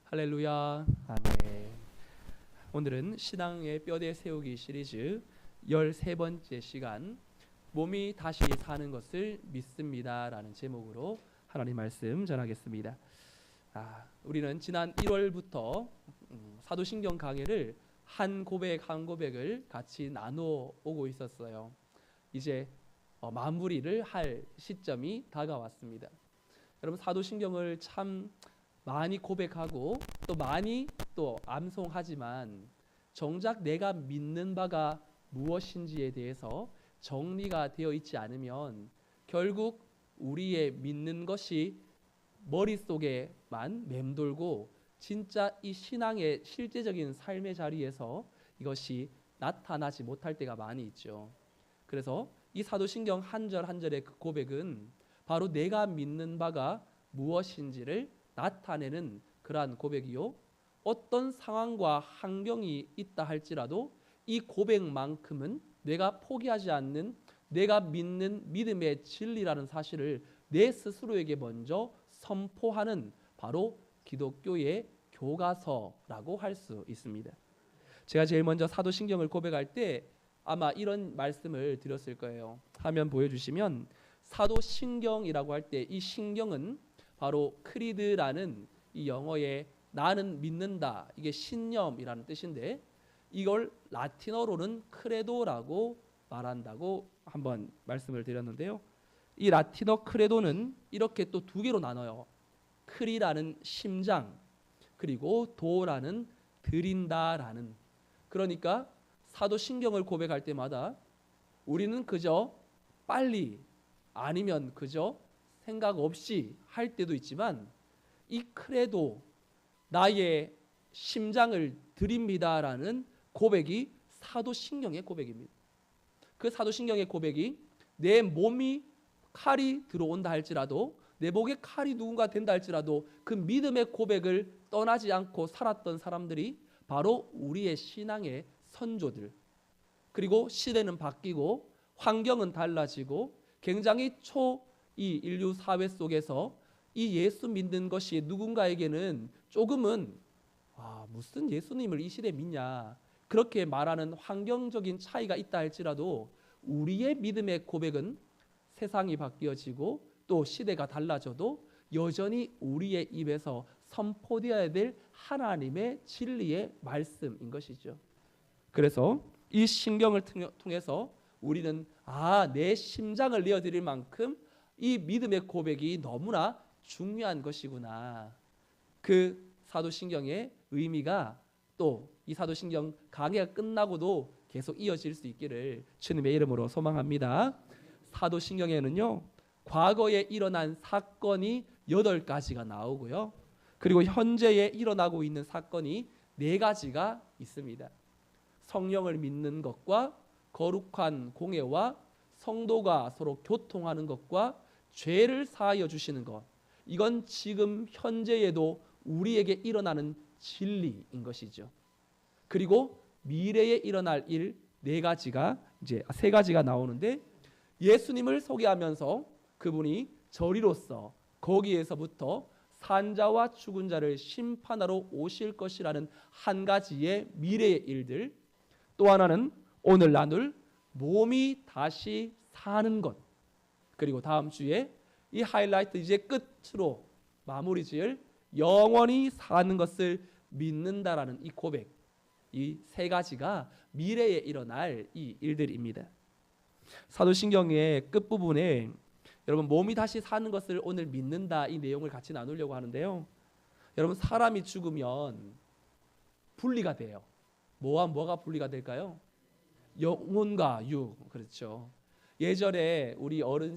할렐루야. 아멘. 오늘은 신앙의 뼈대 세우기 시리즈 13번째 시간, 몸이 다시 사는 것을 믿습니다 라는 제목으로 하나님 말씀 전하겠습니다. 우리는 지난 1월부터 사도신경 강해를 한 고백 한 고백을 같이 나누어 오고 있었어요. 이제 마무리를 할 시점이 다가왔습니다. 여러분, 사도신경을 참 많이 고백하고 또 많이 또 암송하지만 정작 내가 믿는 바가 무엇인지에 대해서 정리가 되어 있지 않으면 결국 우리의 믿는 것이 머릿속에만 맴돌고 진짜 이 신앙의 실제적인 삶의 자리에서 이것이 나타나지 못할 때가 많이 있죠. 그래서 이 사도신경 한 절 한 절의 그 고백은 바로 내가 믿는 바가 무엇인지를 나타내는 그러한 고백이요, 어떤 상황과 환경이 있다 할지라도 이 고백만큼은 내가 포기하지 않는 내가 믿는 믿음의 진리라는 사실을 내 스스로에게 먼저 선포하는 바로 기독교의 교과서라고 할 수 있습니다. 제가 제일 먼저 사도신경을 고백할 때 아마 이런 말씀을 드렸을 거예요. 화면 보여주시면 사도신경이라고 할 때 이 신경은 바로 크리드라는 이 영어의 나는 믿는다, 이게 신념이라는 뜻인데 이걸 라틴어로는 크레도라고 말한다고 한번 말씀을 드렸는데요. 이 라틴어 크레도는 이렇게 또 두 개로 나눠요. 크리라는 심장, 그리고 도라는 드린다라는. 그러니까 사도신경을 고백할 때마다 우리는 그저 빨리 아니면 그저 생각 없이 할 때도 있지만 이 크레도, 나의 심장을 드립니다라는 고백이 사도신경의 고백입니다. 그 사도신경의 고백이 내 몸이 칼이 들어온다 할지라도, 내 목에 칼이 누군가 된다 할지라도 그 믿음의 고백을 떠나지 않고 살았던 사람들이 바로 우리의 신앙의 선조들. 그리고 시대는 바뀌고 환경은 달라지고 굉장히 이 인류 사회 속에서 이 예수 믿는 것이 누군가에게는 조금은 무슨 예수님을 이 시대에 믿냐, 그렇게 말하는 환경적인 차이가 있다 할지라도 우리의 믿음의 고백은 세상이 바뀌어지고 또 시대가 달라져도 여전히 우리의 입에서 선포되어야 될 하나님의 진리의 말씀인 것이죠. 그래서 이 신경을 통해서 우리는 내 심장을 내어드릴 만큼 이 믿음의 고백이 너무나 중요한 것이구나. 그 사도신경의 의미가 또 이 사도신경 강해가 끝나고도 계속 이어질 수 있기를 주님의 이름으로 소망합니다. 사도신경에는요, 과거에 일어난 사건이 8가지가 나오고요, 그리고 현재에 일어나고 있는 사건이 4가지가 있습니다. 성령을 믿는 것과 거룩한 공예와 성도가 서로 교통하는 것과 죄를 사하여 주시는 것, 이건 지금 현재에도 우리에게 일어나는 진리인 것이죠. 그리고 미래에 일어날 일 4가지가 이제 3가지가 나오는데, 예수님을 소개하면서 그분이 저리로서 거기에서부터 산자와 죽은 자를 심판하러 오실 것이라는 한 가지의 미래의 일들, 또 하나는 오늘 나눌 몸이 다시 사는 것, 그리고 다음 주에 이 하이라이트 이제 끝으로 마무리 지을 영원히 사는 것을 믿는다라는 이 고백, 이 3가지가 미래에 일어날 이 일들입니다. 사도신경의 끝부분에 여러분, 몸이 다시 사는 것을 오늘 믿는다, 이 내용을 같이 나누려고 하는데요. 여러분, 사람이 죽으면 분리가 돼요. 뭐와 뭐가 분리가 될까요? 영혼과 육. 그렇죠. 예전에 우리 어른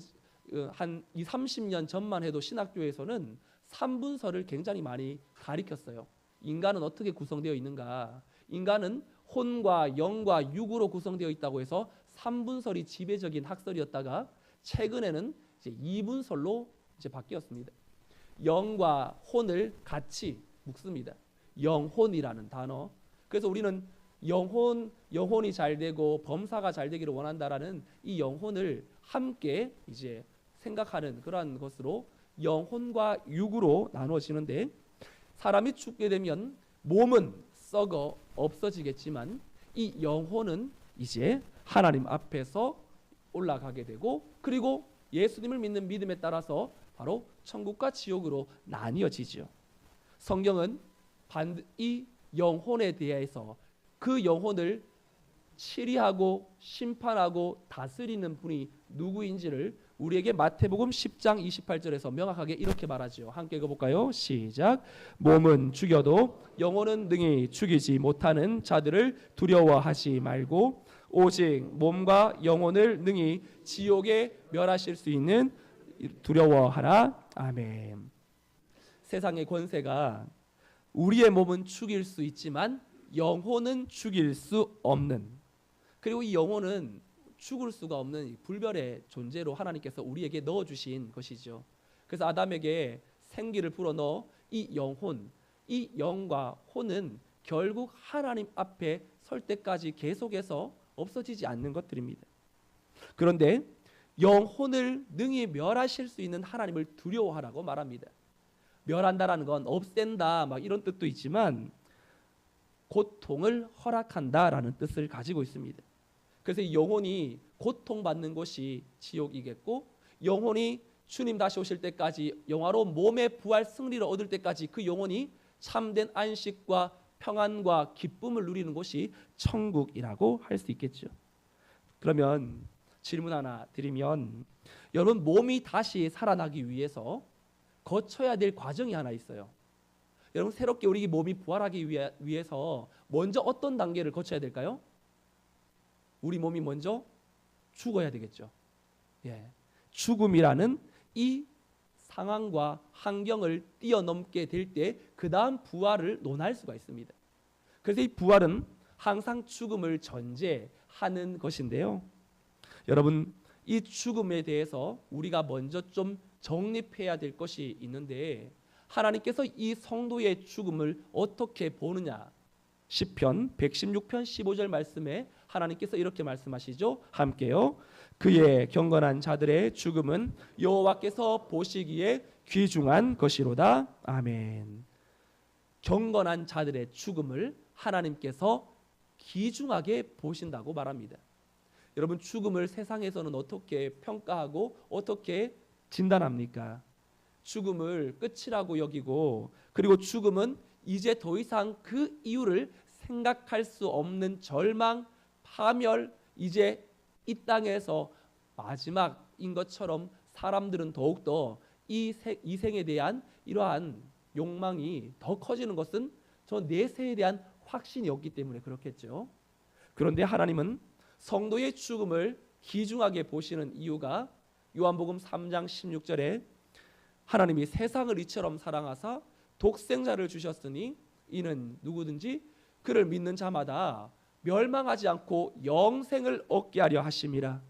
한 20-30년 전만 해도 신학교에서는 3분설을 굉장히 많이 가리켰어요. 인간은 어떻게 구성되어 있는가? 인간은 혼과 영과 육으로 구성되어 있다고 해서 3분설이 지배적인 학설이었다가 최근에는 이제 2분설로 이제 바뀌었습니다. 영과 혼을 같이 묶습니다. 영혼이라는 단어. 그래서 우리는 영혼이 잘 되고 범사가 잘 되기를 원한다라는 이 영혼을 함께 이제 생각하는 그러한 것으로 영혼과 육으로 나누어지는데, 사람이 죽게 되면 몸은 썩어 없어지겠지만 이 영혼은 이제 하나님 앞에서 올라가게 되고, 그리고 예수님을 믿는 믿음에 따라서 바로 천국과 지옥으로 나뉘어지죠. 성경은 이 영혼에 대해서 그 영혼을 치리하고 심판하고 다스리는 분이 누구인지를 우리에게 마태복음 10장 28절에서 명확하게 이렇게 말하죠. 함께 읽어볼까요? 시작. 몸은 죽여도 영혼은 능히 죽이지 못하는 자들을 두려워하지 말고 오직 몸과 영혼을 능히 지옥에 멸하실 수 있는 두려워하라. 아멘. 세상의 권세가 우리의 몸은 죽일 수 있지만 영혼은 죽일 수 없는, 그리고 이 영혼은 죽을 수가 없는 불멸의 존재로 하나님께서 우리에게 넣어주신 것이죠. 그래서 아담에게 생기를 불어넣어 이 영혼, 이 영과 혼은 결국 하나님 앞에 설 때까지 계속해서 없어지지 않는 것들입니다. 그런데 영혼을 능히 멸하실 수 있는 하나님을 두려워하라고 말합니다. 멸한다라는 건 없앤다 막 이런 뜻도 있지만 고통을 허락한다라는 뜻을 가지고 있습니다. 그래서 이 영혼이 고통받는 곳이 지옥이겠고, 영혼이 주님 다시 오실 때까지 영화로운 몸의 부활 승리를 얻을 때까지 그 영혼이 참된 안식과 평안과 기쁨을 누리는 곳이 천국이라고 할 수 있겠죠. 그러면 질문 하나 드리면, 여러분 몸이 다시 살아나기 위해서 거쳐야 될 과정이 하나 있어요. 여러분 새롭게 우리 몸이 부활하기 위해서 먼저 어떤 단계를 거쳐야 될까요? 우리 몸이 먼저 죽어야 되겠죠. 예. 죽음이라는 이 상황과 환경을 뛰어넘게 될 때 그 다음 부활을 논할 수가 있습니다. 그래서 이 부활은 항상 죽음을 전제하는 것인데요. 여러분 이 죽음에 대해서 우리가 먼저 좀 정립해야 될 것이 있는데, 하나님께서 이 성도의 죽음을 어떻게 보느냐, 시편 116편 15절 말씀에 하나님께서 이렇게 말씀하시죠. 함께요. 그의 경건한 자들의 죽음은 여호와께서 보시기에 귀중한 것이로다. 아멘. 경건한 자들의 죽음을 하나님께서 귀중하게 보신다고 말합니다. 여러분 죽음을 세상에서는 어떻게 평가하고 어떻게 진단합니까? 죽음을 끝이라고 여기고, 그리고 죽음은 이제 더 이상 그 이유를 생각할 수 없는 절망, 파멸, 이제 이 땅에서 마지막인 것처럼 사람들은 더욱더 이 생에 대한 이러한 욕망이 더 커지는 것은 저 내세에 대한 확신이 없기 때문에 그렇겠죠. 그런데 하나님은 성도의 죽음을 귀중하게 보시는 이유가 요한복음 3장 16절에 하나님이 세상을 이처럼 사랑하사 독생자를 주셨으니 이는 누구든지 그를 믿는 자마다 멸망하지 않고 영생을 얻게 하려 하심이라.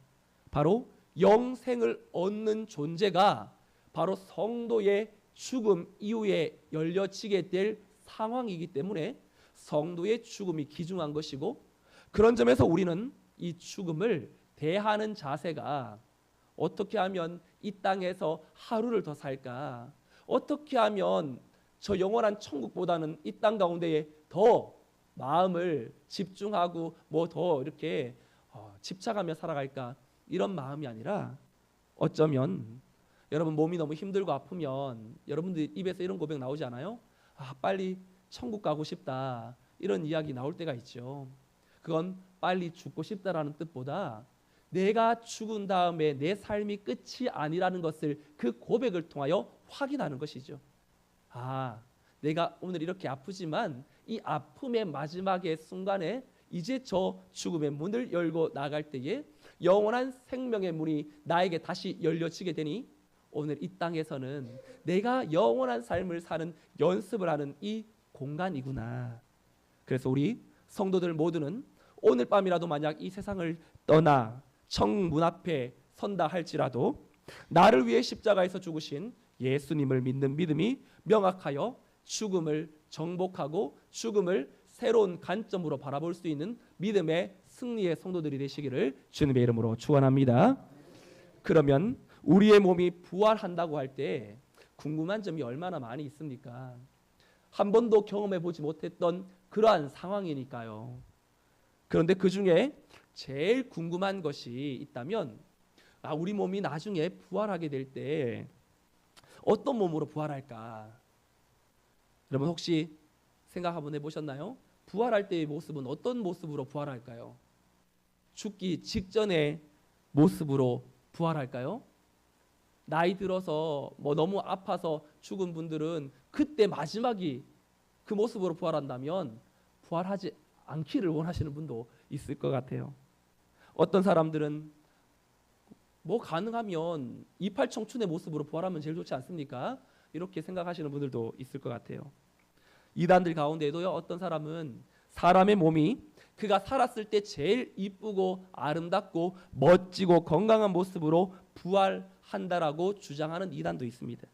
바로 영생을 얻는 존재가 바로 성도의 죽음 이후에 열려지게 될 상황이기 때문에 성도의 죽음이 귀중한 것이고, 그런 점에서 우리는 이 죽음을 대하는 자세가 어떻게 하면 이 땅에서 하루를 더 살까, 어떻게 하면 저 영원한 천국보다는 이 땅 가운데에 더 마음을 집중하고 뭐 더 이렇게 집착하며 살아갈까, 이런 마음이 아니라, 어쩌면 여러분 몸이 너무 힘들고 아프면 여러분들 입에서 이런 고백 나오지 않아요? 아 빨리 천국 가고 싶다, 이런 이야기 나올 때가 있죠. 그건 빨리 죽고 싶다라는 뜻보다 내가 죽은 다음에 내 삶이 끝이 아니라는 것을 그 고백을 통하여 확인하는 것이죠. 아, 내가 오늘 이렇게 아프지만 이 아픔의 마지막의 순간에 이제 저 죽음의 문을 열고 나갈 때에 영원한 생명의 문이 나에게 다시 열려지게 되니 오늘 이 땅에서는 내가 영원한 삶을 사는 연습을 하는 이 공간이구나. 그래서 우리 성도들 모두는 오늘 밤이라도 만약 이 세상을 떠나 천문 앞에 선다 할지라도 나를 위해 십자가에서 죽으신 예수님을 믿는 믿음이 명확하여 죽음을 정복하고 죽음을 새로운 관점으로 바라볼 수 있는 믿음의 승리의 성도들이 되시기를 주님의 이름으로 축원합니다. 그러면 우리의 몸이 부활한다고 할 때 궁금한 점이 얼마나 많이 있습니까? 한 번도 경험해 보지 못했던 그러한 상황이니까요. 그런데 그 중에 제일 궁금한 것이 있다면 우리 몸이 나중에 부활하게 될 때 어떤 몸으로 부활할까? 여러분 혹시 생각 한번 해보셨나요? 부활할 때의 모습은 어떤 모습으로 부활할까요? 죽기 직전의 모습으로 부활할까요? 나이 들어서 너무 아파서 죽은 분들은 그때 마지막이 그 모습으로 부활한다면 부활하지 않기를 원하시는 분도 있을 것 같아요. 어떤 사람들은 가능하면 이팔 청춘의 모습으로 부활하면 제일 좋지 않습니까? 이렇게 생각하시는 분들도 있을 것 같아요. 이단들 가운데도요, 어떤 사람은 사람의 몸이 그가 살았을 때 제일 이쁘고 아름답고 멋지고 건강한 모습으로 부활한다라고 주장하는 이단도 있습니다.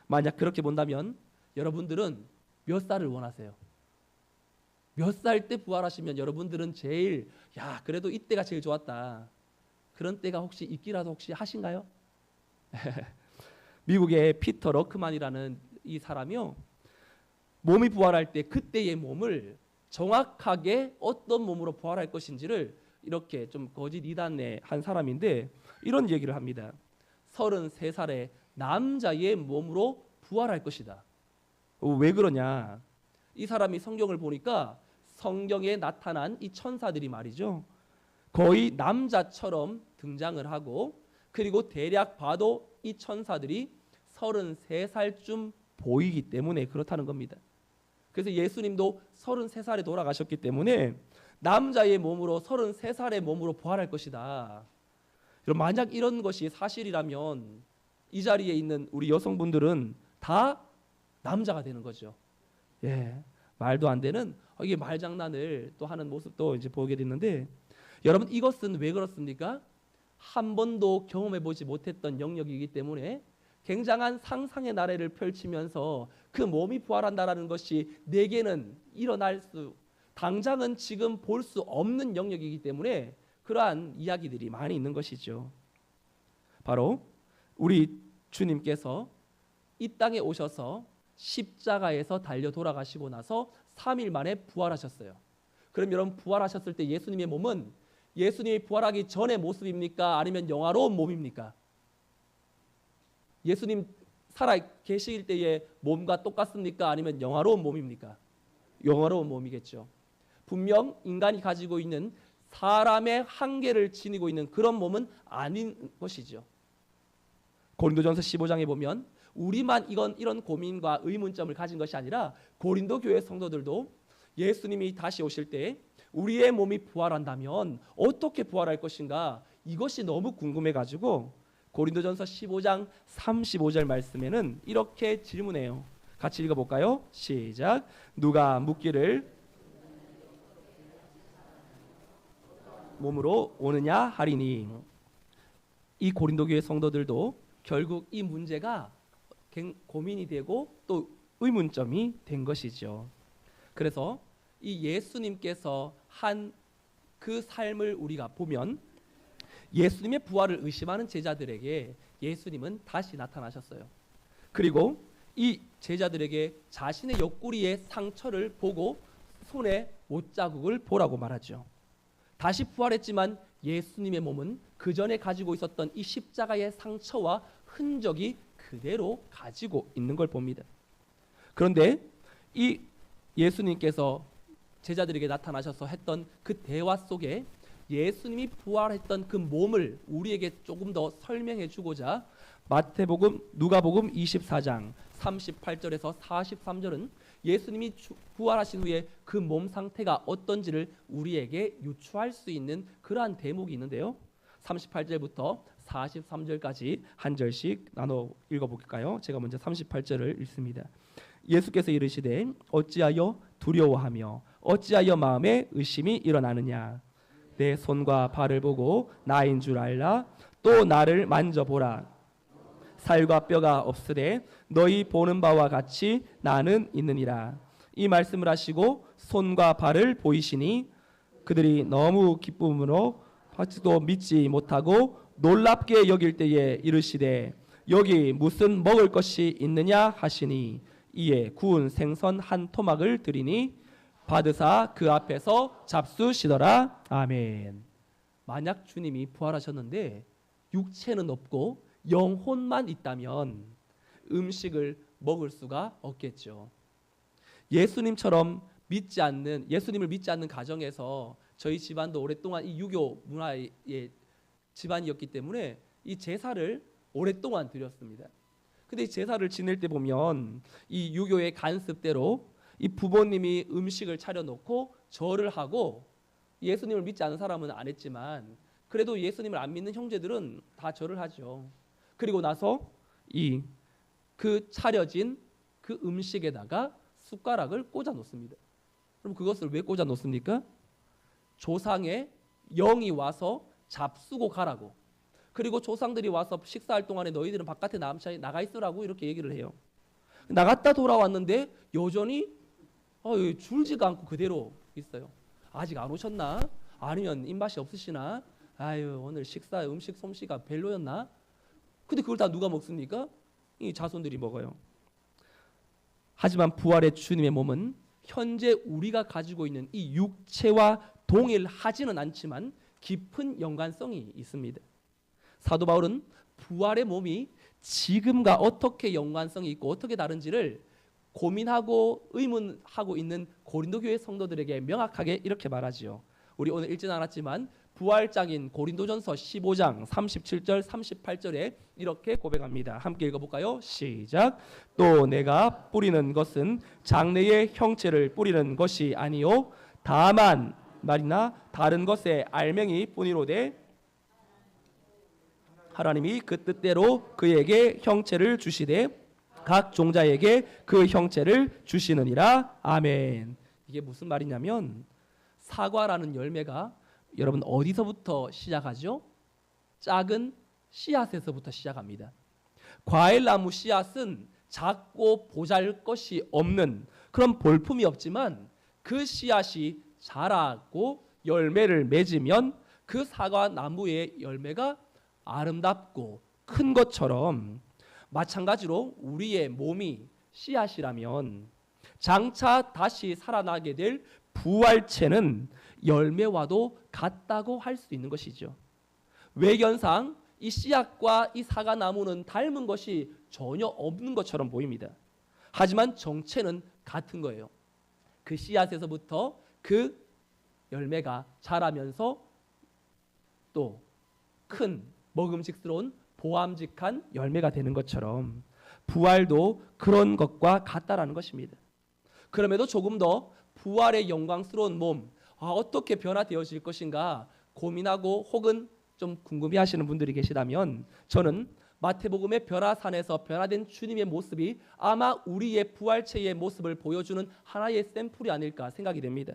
만약 그렇게 본다면 여러분들은 몇 살을 원하세요? 몇 살 때 부활하시면 여러분들은 제일 그래도 이때가 제일 좋았다, 그런 때가 혹시 있기라도 혹시 하신가요? 미국의 피터 러크만이라는 이 사람이요, 몸이 부활할 때 그때의 몸을 정확하게 어떤 몸으로 부활할 것인지를 이렇게 좀 거짓 이단의 한 사람인데 이런 얘기를 합니다. 33살의 남자의 몸으로 부활할 것이다. 왜 그러냐? 이 사람이 성경을 보니까 성경에 나타난 이 천사들이 말이죠, 거의 남자처럼 등장을 하고, 그리고 대략 봐도 이 천사들이 33살쯤 보이기 때문에 그렇다는 겁니다. 그래서 예수님도 33살에 돌아가셨기 때문에 남자의 몸으로 33살의 몸으로 부활할 것이다. 만약 이런 것이 사실이라면 이 자리에 있는 우리 여성분들은 다 남자가 되는 거죠. 말도 안 되는 이게 말장난을 또 하는 모습도 이제 보게 됐는데, 여러분 이것은 왜 그렇습니까? 한 번도 경험해 보지 못했던 영역이기 때문에 굉장한 상상의 나래를 펼치면서 그 몸이 부활한다라는 것이 내게는 일어날 수, 당장은 지금 볼 수 없는 영역이기 때문에 그러한 이야기들이 많이 있는 것이죠. 바로 우리 주님께서 이 땅에 오셔서 십자가에서 달려 돌아가시고 나서 3일 만에 부활하셨어요. 그럼 여러분 부활하셨을 때 예수님의 몸은 예수님이 부활하기 전의 모습입니까? 아니면 영화로운 몸입니까? 예수님 살아 계실 때의 몸과 똑같습니까? 아니면 영화로운 몸입니까? 영화로운 몸이겠죠. 분명 인간이 가지고 있는 사람의 한계를 지니고 있는 그런 몸은 아닌 것이죠. 고린도전서 15장에 보면 우리만 이런 고민과 의문점을 가진 것이 아니라 고린도 교회 성도들도 예수님이 다시 오실 때 우리의 몸이 부활한다면 어떻게 부활할 것인가, 이것이 너무 궁금해가지고 고린도전서 15장 35절 말씀에는 이렇게 질문해요. 같이 읽어볼까요? 시작. 누가 묻기를 몸으로 오느냐 하리니. 이 고린도 교회 성도들도 결국 이 문제가 고민이 되고 또 의문점이 된 것이죠. 그래서 이 예수님께서 한 그 삶을 우리가 보면 예수님의 부활을 의심하는 제자들에게 예수님은 다시 나타나셨어요. 그리고 이 제자들에게 자신의 옆구리의 상처를 보고 손에 못자국을 보라고 말하죠. 다시 부활했지만 예수님의 몸은 그 전에 가지고 있었던 이 십자가의 상처와 흔적이 그대로 가지고 있는 걸 봅니다. 그런데 이 예수님께서 제자들에게 나타나셔서 했던 그 대화 속에 예수님이 부활했던 그 몸을 우리에게 조금 더 설명해 주고자 마태복음, 누가복음 24장 38절에서 43절은 예수님이 부활하신 후에 그 몸 상태가 어떤지를 우리에게 유추할 수 있는 그러한 대목이 있는데요. 38절부터 43절까지 한 절씩 나눠 읽어볼까요? 제가 먼저 38절을 읽습니다. 예수께서 이르시되 어찌하여 두려워하며 어찌하여 마음에 의심이 일어나느냐. 내 손과 발을 보고 나인 줄 알라. 또 나를 만져보라. 살과 뼈가 없으되 너희 보는 바와 같이 나는 있느니라. 이 말씀을 하시고 손과 발을 보이시니 그들이 너무 기쁨으로 아직도 믿지 못하고 놀랍게 여길 때에 이르시되 여기 무슨 먹을 것이 있느냐 하시니 이에 구운 생선 한 토막을 드리니 받으사 그 앞에서 잡수시더라. 아멘. 만약 주님이 부활하셨는데 육체는 없고 영혼만 있다면 음식을 먹을 수가 없겠죠. 예수님을 믿지 않는 가정에서 저희 집안도 오랫동안 이 유교 문화의 집안이었기 때문에 이 제사를 오랫동안 드렸습니다. 근데 이 제사를 지낼 때 보면 이 유교의 관습대로 이 부모님이 음식을 차려놓고 절을 하고, 예수님을 믿지 않는 사람은 안 했지만 그래도 예수님을 안 믿는 형제들은 다 절을 하죠. 그리고 나서 그 차려진 그 음식에다가 숟가락을 꽂아 놓습니다. 그럼 그것을 왜 꽂아 놓습니까? 조상의 영이 와서 잡수고 가라고. 그리고 조상들이 와서 식사할 동안에 너희들은 바깥에 나가 있으라고 이렇게 얘기를 해요. 나갔다 돌아왔는데 여전히 줄지가 않고 그대로 있어요. 아직 안 오셨나? 아니면 입맛이 없으시나? 아유, 오늘 음식 솜씨가 별로였나? 근데 그걸 다 누가 먹습니까? 이 자손들이 먹어요. 하지만 부활의 주님의 몸은 현재 우리가 가지고 있는 이 육체와 동일하지는 않지만 깊은 연관성이 있습니다. 사도 바울은 부활의 몸이 지금과 어떻게 연관성이 있고 어떻게 다른지를 고민하고 의문하고 있는 고린도 교회 성도들에게 명확하게 이렇게 말하지요. 우리 오늘 읽진 않았지만 부활장인 고린도전서 15장 37절 38절에 이렇게 고백합니다. 함께 읽어볼까요? 시작. 또 내가 뿌리는 것은 장래의 형체를 뿌리는 것이 아니요 다만 말이나 다른 것의 알맹이 뿐이로되 하나님이 그 뜻대로 그에게 형체를 주시되 각 종자에게 그 형체를 주시느니라. 아멘. 이게 무슨 말이냐면 사과라는 열매가 여러분 어디서부터 시작하죠? 작은 씨앗에서부터 시작합니다. 과일나무 씨앗은 작고 보잘것이 없는 그런 볼품이 없지만 그 씨앗이 자라고 열매를 맺으면 그 사과나무의 열매가 아름답고 큰 것처럼 마찬가지로 우리의 몸이 씨앗이라면 장차 다시 살아나게 될 부활체는 열매와도 같다고 할 수 있는 것이죠. 외견상 이 씨앗과 이 사과나무는 닮은 것이 전혀 없는 것처럼 보입니다. 하지만 정체는 같은 거예요. 그 씨앗에서부터 그 열매가 자라면서 또 큰 먹음직스러운 보암직한 열매가 되는 것처럼 부활도 그런 것과 같다라는 것입니다. 그럼에도 조금 더 부활의 영광스러운 몸 어떻게 변화되어질 것인가 고민하고 혹은 좀 궁금해하시는 분들이 계시다면 저는 마태복음의 변화산에서 변화된 주님의 모습이 아마 우리의 부활체의 모습을 보여주는 하나의 샘플이 아닐까 생각이 됩니다.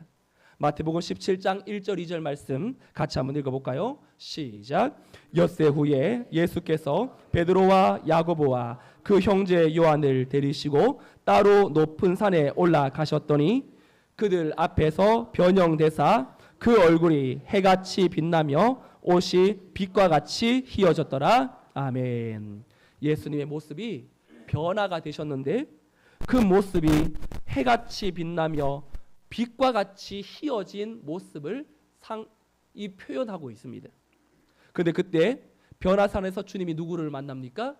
마태복음 17장 1절 2절 말씀 같이 한번 읽어볼까요? 시작. 엿새 후에 예수께서 베드로와 야고보와 그 형제 요한을 데리시고 따로 높은 산에 올라가셨더니 그들 앞에서 변형되사 그 얼굴이 해같이 빛나며 옷이 빛과 같이 희어졌더라. 아멘. 예수님의 모습이 변화가 되셨는데 그 모습이 해같이 빛나며 빛과 같이 희어진 모습을 표현하고 있습니다. 그런데 그때 변화산에서 주님이 누구를 만납니까?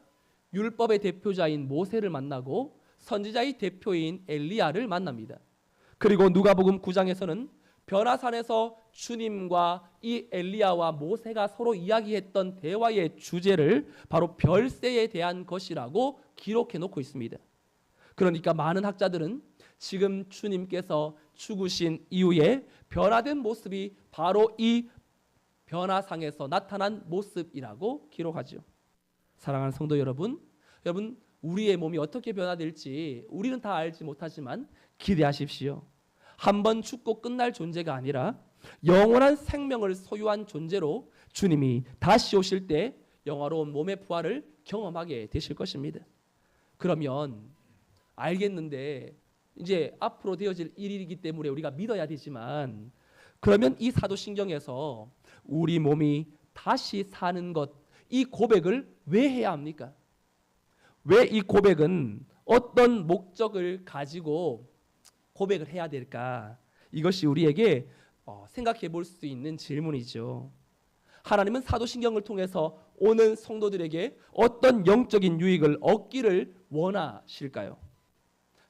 율법의 대표자인 모세를 만나고 선지자의 대표인 엘리야를 만납니다. 그리고 누가복음 9장에서는 변화산에서 주님과 이 엘리야와 모세가 서로 이야기했던 대화의 주제를 바로 별세에 대한 것이라고 기록해 놓고 있습니다. 그러니까 많은 학자들은 지금 주님께서 죽으신 이후에 변화된 모습이 바로 이 변화상에서 나타난 모습이라고 기록하죠. 사랑하는 성도 여러분, 우리의 몸이 어떻게 변화될지 우리는 다 알지 못하지만 기대하십시오. 한번 죽고 끝날 존재가 아니라 영원한 생명을 소유한 존재로 주님이 다시 오실 때 영화로운 몸의 부활을 경험하게 되실 것입니다. 그러면 알겠는데 이제 앞으로 되어질 일이기 때문에 우리가 믿어야 되지만 그러면 이 사도신경에서 우리 몸이 다시 사는 것, 이 고백을 왜 해야 합니까? 왜 이 고백은 어떤 목적을 가지고 고백을 해야 될까? 이것이 우리에게 생각해 볼 수 있는 질문이죠. 하나님은 사도신경을 통해서 오는 성도들에게 어떤 영적인 유익을 얻기를 원하실까요?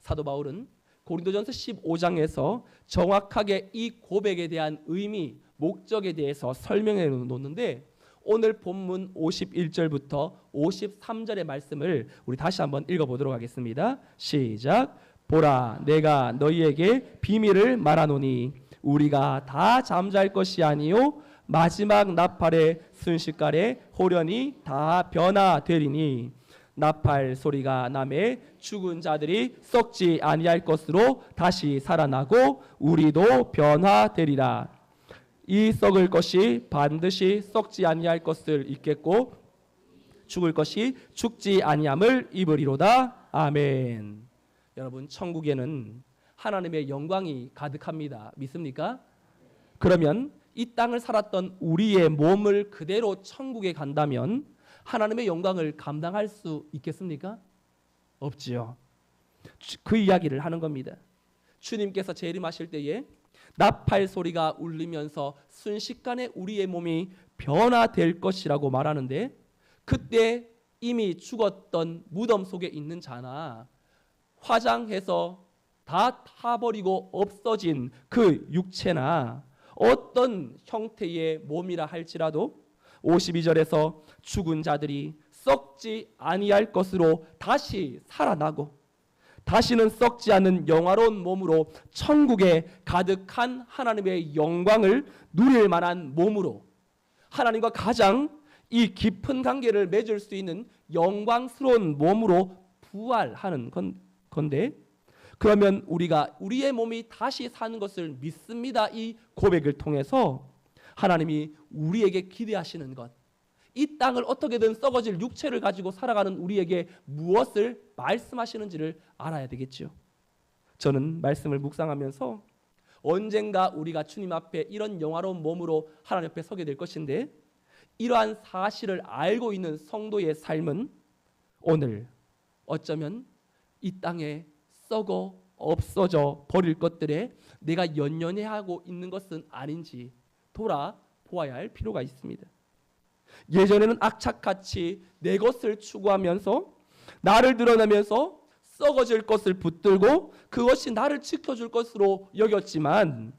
사도 바울은 고린도전서 15장에서 정확하게 이 고백에 대한 의미, 목적에 대해서 설명해 놓는데 오늘 본문 51절부터 53절의 말씀을 우리 다시 한번 읽어보도록 하겠습니다. 시작. 보라, 내가 너희에게 비밀을 말하노니 우리가 다 잠잘 것이 아니요 마지막 나팔의 순식간에 호련히 다 변화되리니 나팔 소리가 나매 죽은 자들이 썩지 아니할 것으로 다시 살아나고 우리도 변화되리라. 이 썩을 것이 반드시 썩지 아니할 것을 입겠고 죽을 것이 죽지 아니함을 입으리로다. 아멘. 여러분, 천국에는 하나님의 영광이 가득합니다. 믿습니까? 그러면 이 땅을 살았던 우리의 몸을 그대로 천국에 간다면 하나님의 영광을 감당할 수 있겠습니까? 없지요. 그 이야기를 하는 겁니다. 주님께서 재림하실 때에 나팔 소리가 울리면서 순식간에 우리의 몸이 변화될 것이라고 말하는데 그때 이미 죽었던 무덤 속에 있는 자나 화장해서 다 타버리고 없어진 그 육체나 어떤 형태의 몸이라 할지라도 52절에서 죽은 자들이 썩지 아니할 것으로 다시 살아나고 다시는 썩지 않는 영화로운 몸으로 천국에 가득한 하나님의 영광을 누릴 만한 몸으로 하나님과 가장 이 깊은 관계를 맺을 수 있는 영광스러운 몸으로 부활하는 건데 그러면 우리가 우리의 몸이 다시 사는 것을 믿습니다. 이 고백을 통해서 하나님이 우리에게 기대하시는 것, 이 땅을 어떻게든 썩어질 육체를 가지고 살아가는 우리에게 무엇을 말씀하시는지를 알아야 되겠죠. 저는 말씀을 묵상하면서 언젠가 우리가 주님 앞에 이런 영화로운 몸으로 하나님 앞에 서게 될 것인데 이러한 사실을 알고 있는 성도의 삶은 오늘 어쩌면 이 땅에 썩어 없어져 버릴 것들에 내가 연연해하고 있는 것은 아닌지 돌아보아야 할 필요가 있습니다. 예전에는 악착같이 내 것을 추구하면서 나를 드러내면서 썩어질 것을 붙들고 그것이 나를 지켜줄 것으로 여겼지만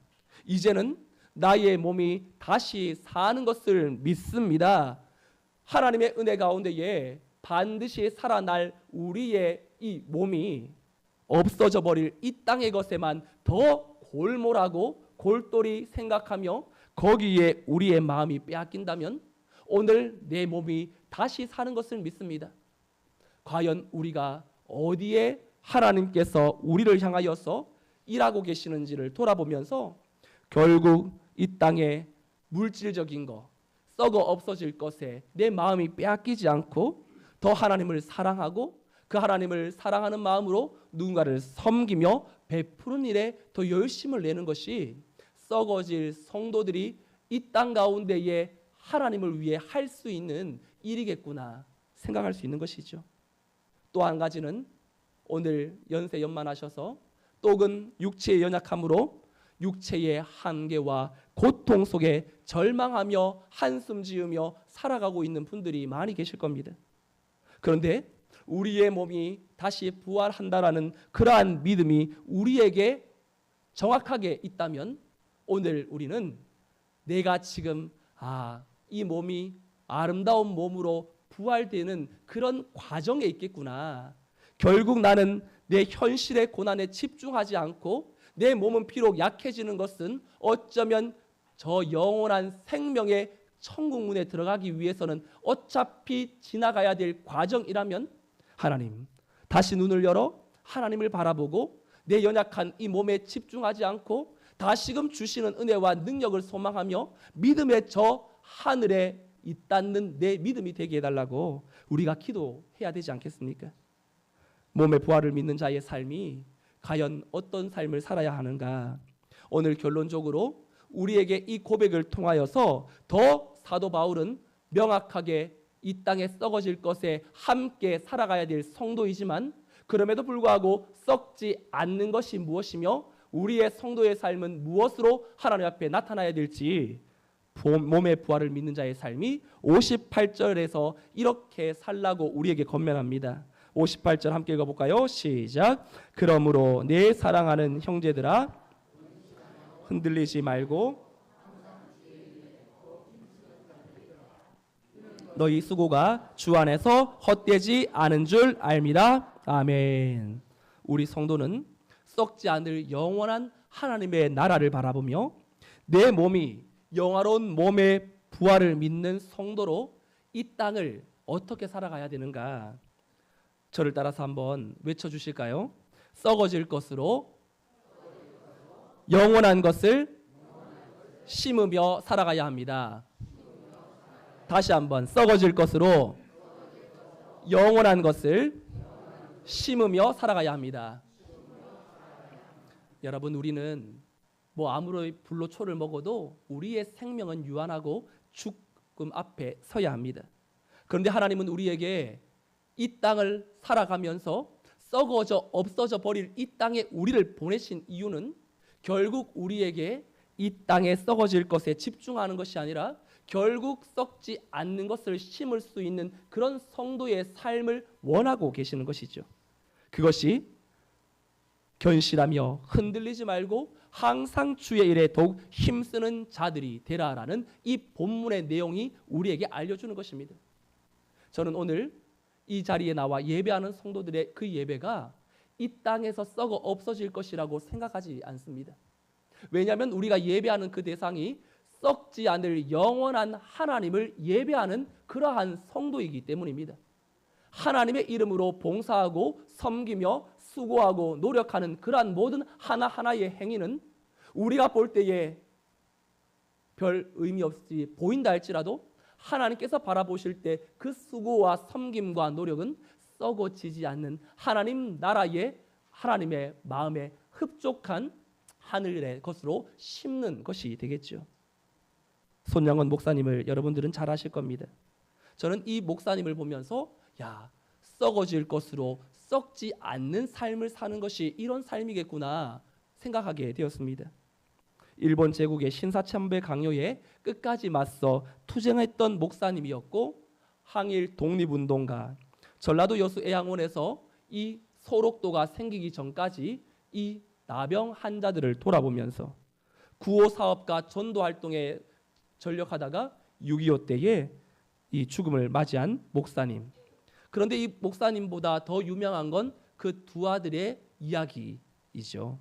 이제는 나의 몸이 다시 사는 것을 믿습니다. 하나님의 은혜 가운데에 반드시 살아날 우리의 이 몸이 없어져 버릴 이 땅의 것에만 더 골몰하고 골똘히 생각하며 거기에 우리의 마음이 빼앗긴다면 오늘 내 몸이 다시 사는 것을 믿습니다. 과연 우리가 어디에 하나님께서 우리를 향하여서 일하고 계시는지를 돌아보면서 결국 이 땅의 물질적인 것, 썩어 없어질 것에 내 마음이 빼앗기지 않고 더 하나님을 사랑하고 그 하나님을 사랑하는 마음으로 누군가를 섬기며 베푸는 일에 더 열심을 내는 것이 썩어질 성도들이 이 땅 가운데에 하나님을 위해 할 수 있는 일이겠구나 생각할 수 있는 것이죠. 또 한 가지는 오늘 연세 연만하셔서 또는 육체의 연약함으로 육체의 한계와 고통 속에 절망하며 한숨 지으며 살아가고 있는 분들이 많이 계실 겁니다. 그런데 우리의 몸이 다시 부활한다라는 그러한 믿음이 우리에게 정확하게 있다면 오늘 우리는 내가 지금 이 몸이 아름다운 몸으로 부활되는 그런 과정에 있겠구나. 결국 나는 내 현실의 고난에 집중하지 않고 내 몸은 비록 약해지는 것은 어쩌면 저 영원한 생명의 천국 문에 들어가기 위해서는 어차피 지나가야 될 과정이라면 하나님 다시 눈을 열어 하나님을 바라보고 내 연약한 이 몸에 집중하지 않고 다시금 주시는 은혜와 능력을 소망하며 믿음의 저 하늘에 있다는 내 믿음이 되게 해달라고 우리가 기도해야 되지 않겠습니까? 몸의 부활을 믿는 자의 삶이 과연 어떤 삶을 살아야 하는가? 오늘 결론적으로 우리에게 이 고백을 통하여서 더 사도 바울은 명확하게 이 땅에 썩어질 것에 함께 살아가야 될 성도이지만 그럼에도 불구하고 썩지 않는 것이 무엇이며 우리의 성도의 삶은 무엇으로 하나님 앞에 나타나야 될지 몸의 부활을 믿는 자의 삶이 58절에서 이렇게 살라고 우리에게 권면합니다. 58절 함께 읽어볼까요? 시작. 그러므로 내 사랑하는 형제들아 흔들리지 말고 너희 수고가 주 안에서 헛되지 않은 줄 알미라. 아멘. 우리 성도는 썩지 않을 영원한 하나님의 나라를 바라보며 내 몸이 영화로운 몸의 부활을 믿는 성도로 이 땅을 어떻게 살아가야 되는가? 저를 따라서 한번 외쳐주실까요? 썩어질 것으로 영원한 것을 심으며 살아가야 합니다. 다시 한번 썩어질 것으로 영원한 것을 심으며 살아가야 합니다. 여러분, 우리는 아무리 불로 초를 먹어도 우리의 생명은 유한하고 죽음 앞에 서야 합니다. 그런데 하나님은 우리에게 이 땅을 살아가면서 썩어져 없어져 버릴 이 땅에 우리를 보내신 이유는 결국 우리에게 이 땅에 썩어질 것에 집중하는 것이 아니라 결국 썩지 않는 것을 심을 수 있는 그런 성도의 삶을 원하고 계시는 것이죠. 그것이 견실하며 흔들리지 말고 항상 주의 일에 더욱 힘쓰는 자들이 되라라는 이 본문의 내용이 우리에게 알려주는 것입니다. 저는 오늘 이 자리에 나와 예배하는 성도들의 그 예배가 이 땅에서 썩어 없어질 것이라고 생각하지 않습니다. 왜냐하면 우리가 예배하는 그 대상이 썩지 않을 영원한 하나님을 예배하는 그러한 성도이기 때문입니다. 하나님의 이름으로 봉사하고 섬기며 수고하고 노력하는 그러한 모든 하나하나의 행위는 우리가 볼 때에 별 의미 없이 보인다 할지라도 하나님께서 바라보실 때 그 수고와 섬김과 노력은 썩어지지 않는 하나님 나라의 하나님의 마음에 흡족한 하늘의 것으로 심는 것이 되겠죠. 손양원 목사님을 여러분들은 잘 아실 겁니다. 저는 이 목사님을 보면서 썩어질 것으로 썩지 않는 삶을 사는 것이 이런 삶이겠구나 생각하게 되었습니다. 일본 제국의 신사참배 강요에 끝까지 맞서 투쟁했던 목사님이었고 항일 독립운동가, 전라도 여수 애양원에서 이 소록도가 생기기 전까지 이 나병 환자들을 돌아보면서 구호 사업과 전도 활동에 전력하다가 6.25 때에 이 죽음을 맞이한 목사님. 그런데 이 목사님보다 더 유명한 건 그 두 아들의 이야기이죠.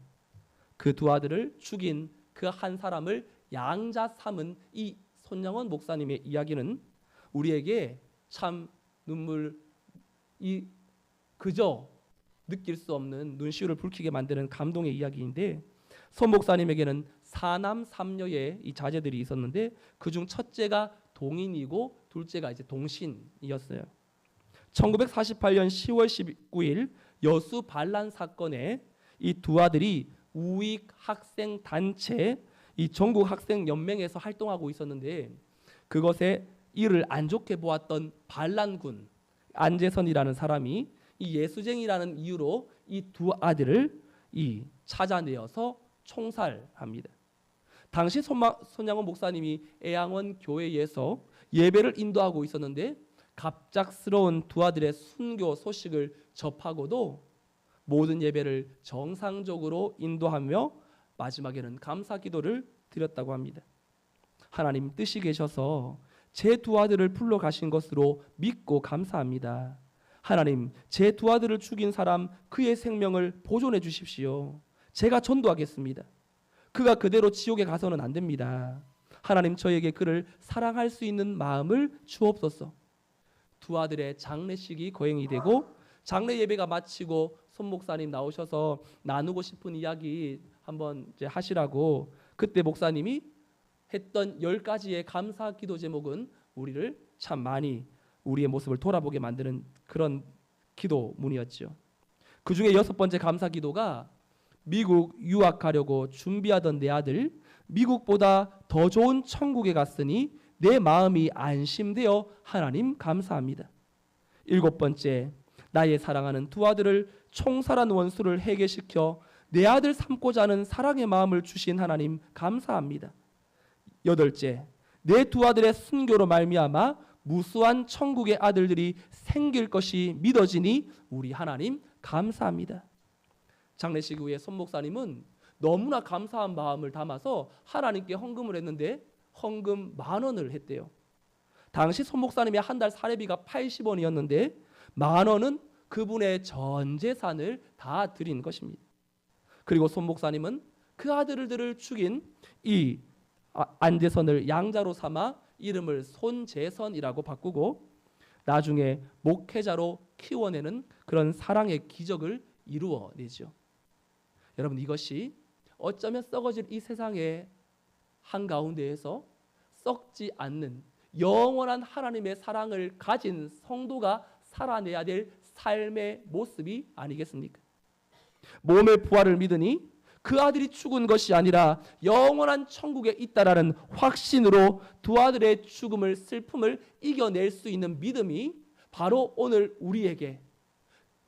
그 두 아들을 죽인 그 한 사람을 양자 삼은 이 손양원 목사님의 이야기는 우리에게 참 그저 느낄 수 없는 눈시울을 붉히게 만드는 감동의 이야기인데, 손 목사님에게는 4남 3녀의 이 자제들이 있었는데 그중 첫째가 동인이고 둘째가 이제 동신이었어요. 1948년 10월 19일 여수 반란 사건에 이 두 아들이 우익 학생 단체 이 전국 학생 연맹에서 활동하고 있었는데 그것에 이를 안 좋게 보았던 반란군 안재선이라는 사람이 이 예수쟁이라는 이유로 이 두 아들을 찾아내어서 총살합니다. 당시 손양원 목사님이 애양원 교회에서 예배를 인도하고 있었는데 갑작스러운 두 아들의 순교 소식을 접하고도 모든 예배를 정상적으로 인도하며 마지막에는 감사 기도를 드렸다고 합니다. 하나님 뜻이 계셔서 제 두 아들을 불러 가신 것으로 믿고 감사합니다. 하나님, 제 두 아들을 죽인 사람 그의 생명을 보존해 주십시오. 제가 전도하겠습니다. 그가 그대로 지옥에 가서는 안 됩니다. 하나님, 저에게 그를 사랑할 수 있는 마음을 주옵소서. 두 아들의 장례식이 거행이 되고 장례 예배가 마치고 손 목사님 나오셔서 나누고 싶은 이야기 한번 이제 하시라고 그때 목사님이 했던 10가지의 감사 기도 제목은 우리를 참 많이 우리의 모습을 돌아보게 만드는 그런 기도문이었죠. 그 중에 6번째 감사 기도가 미국 유학하려고 준비하던 내 아들 미국보다 더 좋은 천국에 갔으니 내 마음이 안심되어 하나님 감사합니다. 7번째, 나의 사랑하는 두 아들을 총살한 원수를 해결시켜 내 아들 삼고자 하는 사랑의 마음을 주신 하나님 감사합니다. 여덟째, 내 두 아들의 순교로 말미암아 무수한 천국의 아들들이 생길 것이 믿어지니 우리 하나님 감사합니다. 장례식 후에 손 목사님은 너무나 감사한 마음을 담아서 하나님께 헌금을 했는데 헌금 10,000원을 했대요. 당시 손 목사님의 한 달 사례비가 80원이었는데 10,000원은 그분의 전 재산을 다 드린 것입니다. 그리고 손 목사님은 그 아들들을 죽인 이 안재선을 양자로 삼아 이름을 손재선이라고 바꾸고 나중에 목회자로 키워내는 그런 사랑의 기적을 이루어내죠. 여러분, 이것이 어쩌면 썩어질 이 세상의 한가운데에서 썩지 않는 영원한 하나님의 사랑을 가진 성도가 살아내야 될 삶의 모습이 아니겠습니까? 몸의 부활을 믿으니 그 아들이 죽은 것이 아니라 영원한 천국에 있다라는 확신으로 두 아들의 죽음을, 슬픔을 이겨낼 수 있는 믿음이 바로 오늘 우리에게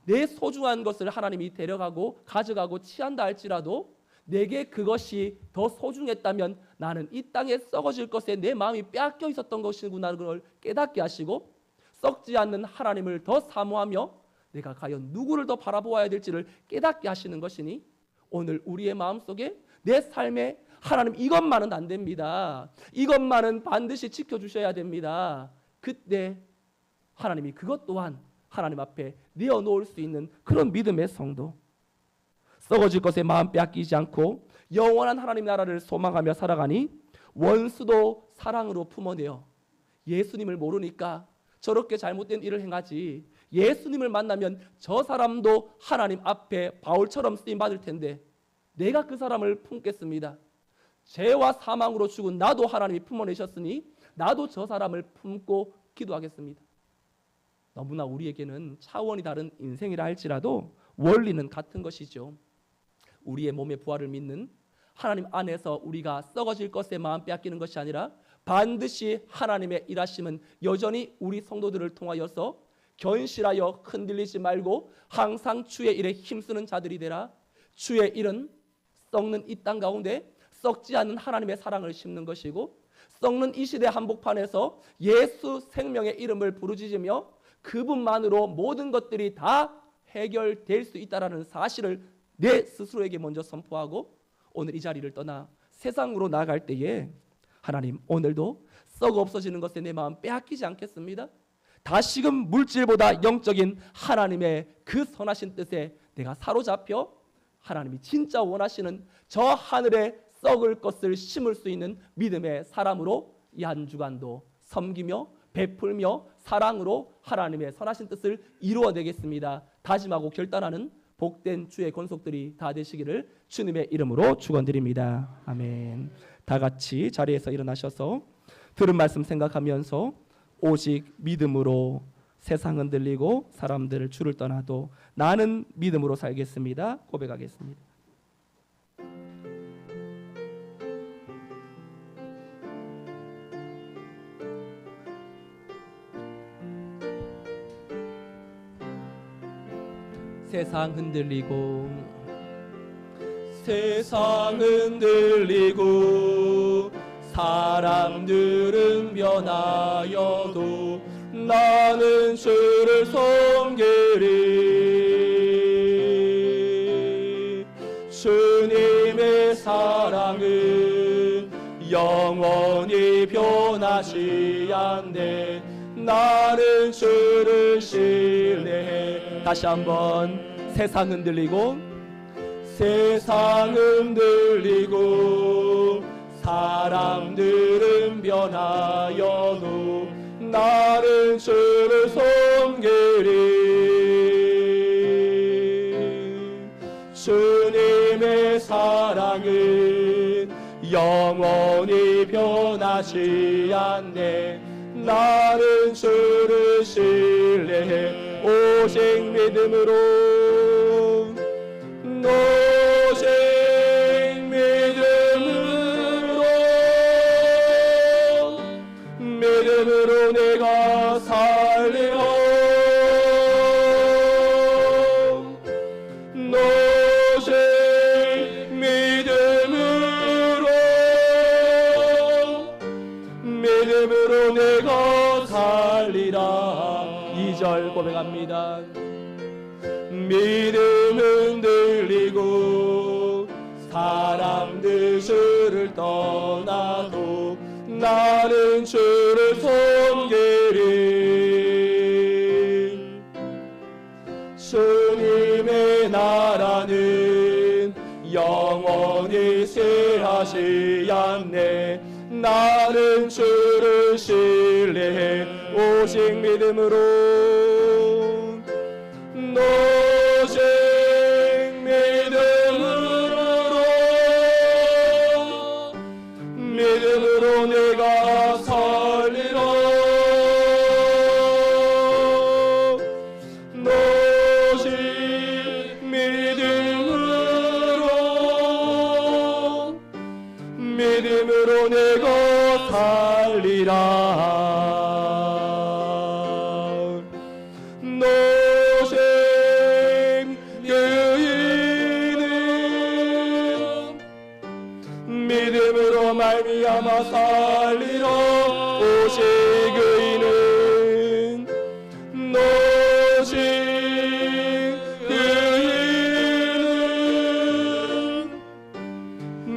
내 소중한 것을 하나님이 데려가고 가져가고 취한다 할지라도 내게 그것이 더 소중했다면 나는 이 땅에 썩어질 것에 내 마음이 빼앗겨 있었던 것이구나 를 깨닫게 하시고 썩지 않는 하나님을 더 사모하며 내가 과연 누구를 더 바라보아야 될지를 깨닫게 하시는 것이니 오늘 우리의 마음속에 내 삶에 하나님 이것만은 안 됩니다. 이것만은 반드시 지켜주셔야 됩니다. 그때 하나님이 그것 또한 하나님 앞에 내어놓을 수 있는 그런 믿음의 성도, 썩어질 것에 마음 빼앗기지 않고 영원한 하나님 나라를 소망하며 살아가니 원수도 사랑으로 품어내어 예수님을 모르니까 저렇게 잘못된 일을 행하지, 예수님을 만나면 저 사람도 하나님 앞에 바울처럼 쓰임받을 텐데 내가 그 사람을 품겠습니다. 죄와 사망으로 죽은 나도 하나님이 품어내셨으니 나도 저 사람을 품고 기도하겠습니다. 너무나 우리에게는 차원이 다른 인생이라 할지라도 원리는 같은 것이죠. 우리의 몸의 부활을 믿는 하나님 안에서 우리가 썩어질 것에 마음 빼앗기는 것이 아니라 반드시 하나님의 일하심은 여전히 우리 성도들을 통하여서 견실하여 흔들리지 말고 항상 주의 일에 힘쓰는 자들이 되라. 주의 일은 썩는 이 땅 가운데 썩지 않는 하나님의 사랑을 심는 것이고 썩는 이 시대 한복판에서 예수 생명의 이름을 부르짖으며 그분만으로 모든 것들이 다 해결될 수 있다는 사실을 내 스스로에게 먼저 선포하고 오늘 이 자리를 떠나 세상으로 나아갈 때에 하나님 오늘도 썩어 없어지는 것에 내 마음 빼앗기지 않겠습니다. 다시금 물질보다 영적인 하나님의 그 선하신 뜻에 내가 사로잡혀 하나님이 진짜 원하시는 저 하늘에 썩을 것을 심을 수 있는 믿음의 사람으로 이 한 주간도 섬기며 베풀며 사랑으로 하나님의 선하신 뜻을 이루어내겠습니다. 다짐하고 결단하는 복된 주의 권속들이 다 되시기를 주님의 이름으로 축원드립니다. 아멘. 다 같이 자리에서 일어나셔서 들은 말씀 생각하면서 오직 믿음으로 세상 흔들리고 사람들을 주를 떠나도 나는 믿음으로 살겠습니다. 고백하겠습니다. 세상 흔들리고 사람들은 변하여도 나는 주를 섬기리. 주님의 사랑은 영원히 변하지 않네. 나는 주를 신뢰해. 다시 한번 세상 흔들리고 사람들은 변하여도 나는 주를 섬기리. 주님의 사랑은 영원히 변하지 않네. 나는 주를 신뢰해. 오직 믿음으로 내가 살리오. 2절 고백합니다. 믿음은 들리고 사람들 주를 떠나도 나는 주를 섬기리. 주님의 나라는 영원히 쇠하지 않네. 나는 주를 신뢰해 오직 믿음으로, 오직 믿음으로 내가 살리라. 오직 믿음으로 내가 살리라. 오직 의인은 믿음으로 말미암아 살리라. 오직 의인은, 오직 의인은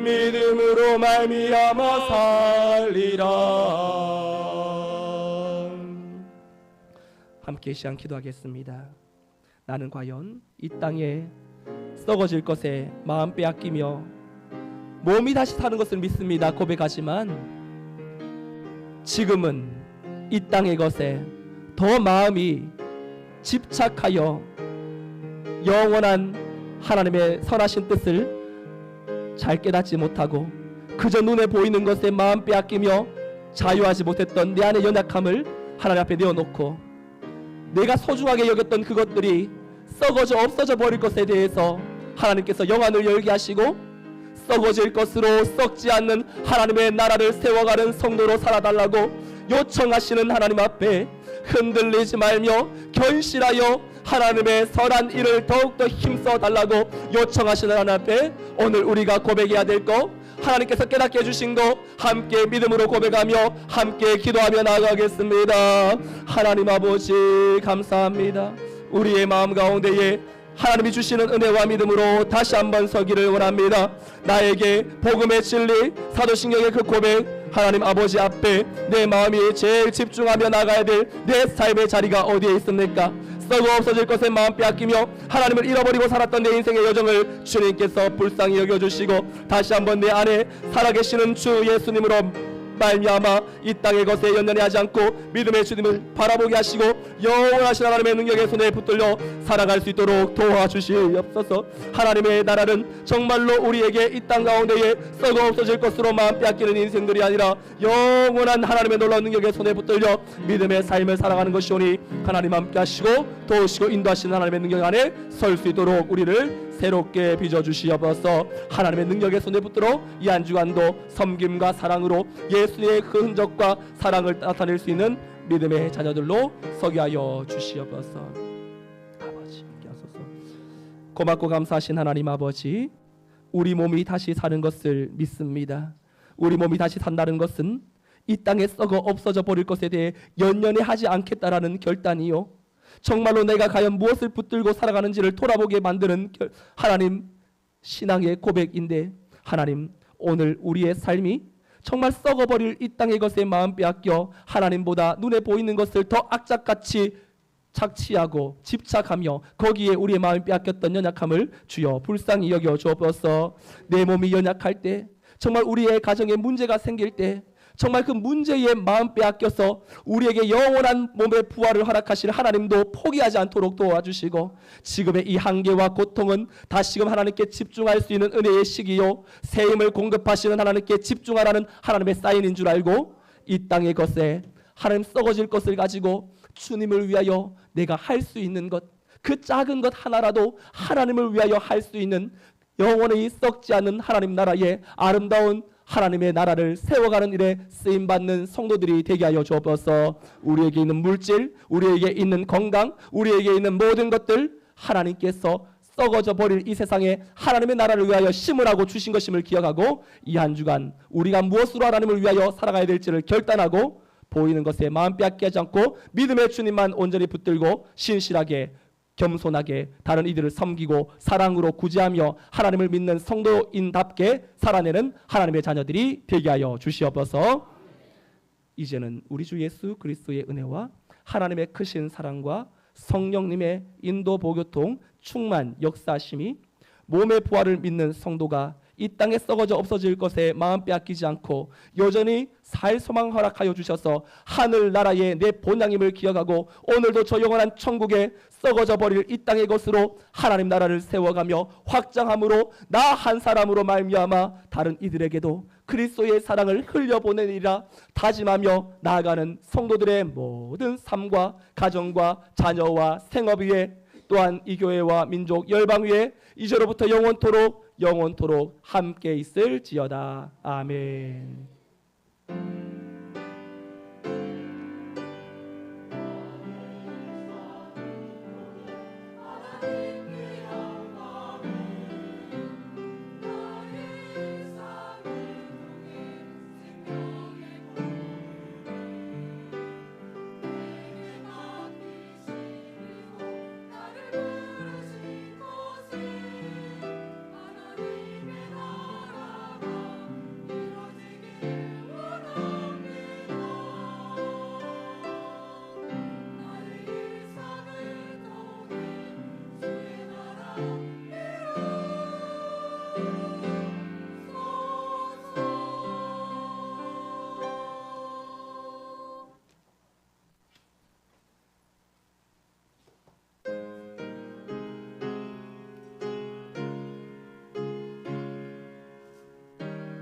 믿음으로 말미암아 살리라. 함께 이 시간 기도하겠습니다. 나는 과연 이 땅에 썩어질 것에 마음 빼앗기며 몸이 다시 사는 것을 믿습니다 고백하지만, 지금은 이 땅의 것에 더 마음이 집착하여 영원한 하나님의 선하신 뜻을 잘 깨닫지 못하고 그저 눈에 보이는 것에 마음 빼앗기며 자유하지 못했던 내 안의 연약함을 하나님 앞에 내어놓고, 내가 소중하게 여겼던 그것들이 썩어져 없어져 버릴 것에 대해서 하나님께서 영안을 열게 하시고 썩어질 것으로 썩지 않는 하나님의 나라를 세워가는 성도로 살아달라고 요청하시는 하나님 앞에 흔들리지 말며 견실하여 하나님의 선한 일을 더욱더 힘써 달라고 요청하시는 하나님 앞에 오늘 우리가 고백해야 될 것, 하나님께서 깨닫게 해주신 것 함께 믿음으로 고백하며 함께 기도하며 나아가겠습니다. 하나님 아버지 감사합니다. 우리의 마음 가운데에 하나님이 주시는 은혜와 믿음으로 다시 한번 서기를 원합니다. 나에게 복음의 진리, 사도신경의 그 고백, 하나님 아버지 앞에 내 마음이 제일 집중하며 나가야 될 내 삶의 자리가 어디에 있습니까? 썩어 없어질 것에 마음 빼앗기며 하나님을 잃어버리고 살았던 내 인생의 여정을 주님께서 불쌍히 여겨주시고 다시 한번 내 안에 살아계시는 주 예수님으로 말미암아 이 땅의 것에 연연해 하지 않고 믿음의 주님을 바라보게 하시고 영원하신 하나님의 능력의 손에 붙들려 살아갈 수 있도록 도와주시옵소서. 하나님의 나라는 정말로 우리에게 이 땅 가운데에 썩어 없어질 것으로 마음 빼앗기는 인생들이 아니라 영원한 하나님의 놀라운 능력의 손에 붙들려 믿음의 삶을 살아가는 것이오니 하나님 함께 하시고 도우시고 인도하시는 하나님의 능력 안에 설 수 있도록 우리를 새롭게 빚어주시옵소서. 하나님의 능력의 손에 붙들어 이 한 주간도 섬김과 사랑으로 예수의 그 흔적과 사랑을 나타낼 수 있는 믿음의 자녀들로 서게 하여 주시옵소서. 아버지 함께 하소서. 고맙고 감사하신 하나님 아버지, 우리 몸이 다시 사는 것을 믿습니다. 우리 몸이 다시 산다는 것은 이 땅에 썩어 없어져 버릴 것에 대해 연연해 하지 않겠다라는 결단이요, 정말로 내가 과연 무엇을 붙들고 살아가는지를 돌아보게 만드는 하나님 신앙의 고백인데, 하나님 오늘 우리의 삶이 정말 썩어버릴 이 땅의 것에 마음 빼앗겨 하나님보다 눈에 보이는 것을 더 악착같이 착취하고 집착하며 거기에 우리의 마음이 빼앗겼던 연약함을 주여 불쌍히 여겨 주옵소서. 내 몸이 연약할 때, 정말 우리의 가정에 문제가 생길 때, 정말 그 문제에 마음 빼앗겨서 우리에게 영원한 몸의 부활을 허락하실 하나님도 포기하지 않도록 도와주시고, 지금의 이 한계와 고통은 다시금 하나님께 집중할 수 있는 은혜의 시기요, 새 힘을 공급하시는 하나님께 집중하라는 하나님의 사인인 줄 알고 이 땅의 것에 하나님 썩어질 것을 가지고 주님을 위하여 내가 할 수 있는 것, 그 작은 것 하나라도 하나님을 위하여 할 수 있는 영원히 썩지 않는 하나님 나라의 아름다운 하나님의 나라를 세워가는 일에 쓰임받는 성도들이 되게 하여 주옵소서. 우리에게 있는 물질, 우리에게 있는 건강, 우리에게 있는 모든 것들 하나님께서 썩어져 버릴 이 세상에 하나님의 나라를 위하여 심으라고 주신 것임을 기억하고 이 한 주간 우리가 무엇으로 하나님을 위하여 살아가야 될지를 결단하고 보이는 것에 마음 빼앗기지 않고 믿음의 주님만 온전히 붙들고 신실하게 겸손하게 다른 이들을 섬기고 사랑으로 구제하며 하나님을 믿는 성도인답게 살아내는 하나님의 자녀들이 되게 하여 주시옵소서. 이제는 우리 주 예수 그리스도의 은혜와 하나님의 크신 사랑과 성령님의 인도 보교통 충만 역사심이 몸의 부활을 믿는 성도가 이 땅에 썩어져 없어질 것에 마음 빼앗기지 않고 여전히 살 소망 허락하여 주셔서 하늘나라의 내 본향임을 기억하고 오늘도 저 영원한 천국에 썩어져 버릴 이 땅의 것으로 하나님 나라를 세워가며 확장함으로 나 한 사람으로 말미암아 다른 이들에게도 그리스도의 사랑을 흘려보내리라 다짐하며 나아가는 성도들의 모든 삶과 가정과 자녀와 생업 위에 또한 이 교회와 민족 열방 위에 이제로부터 영원토록 함께 있을지어다. 아멘.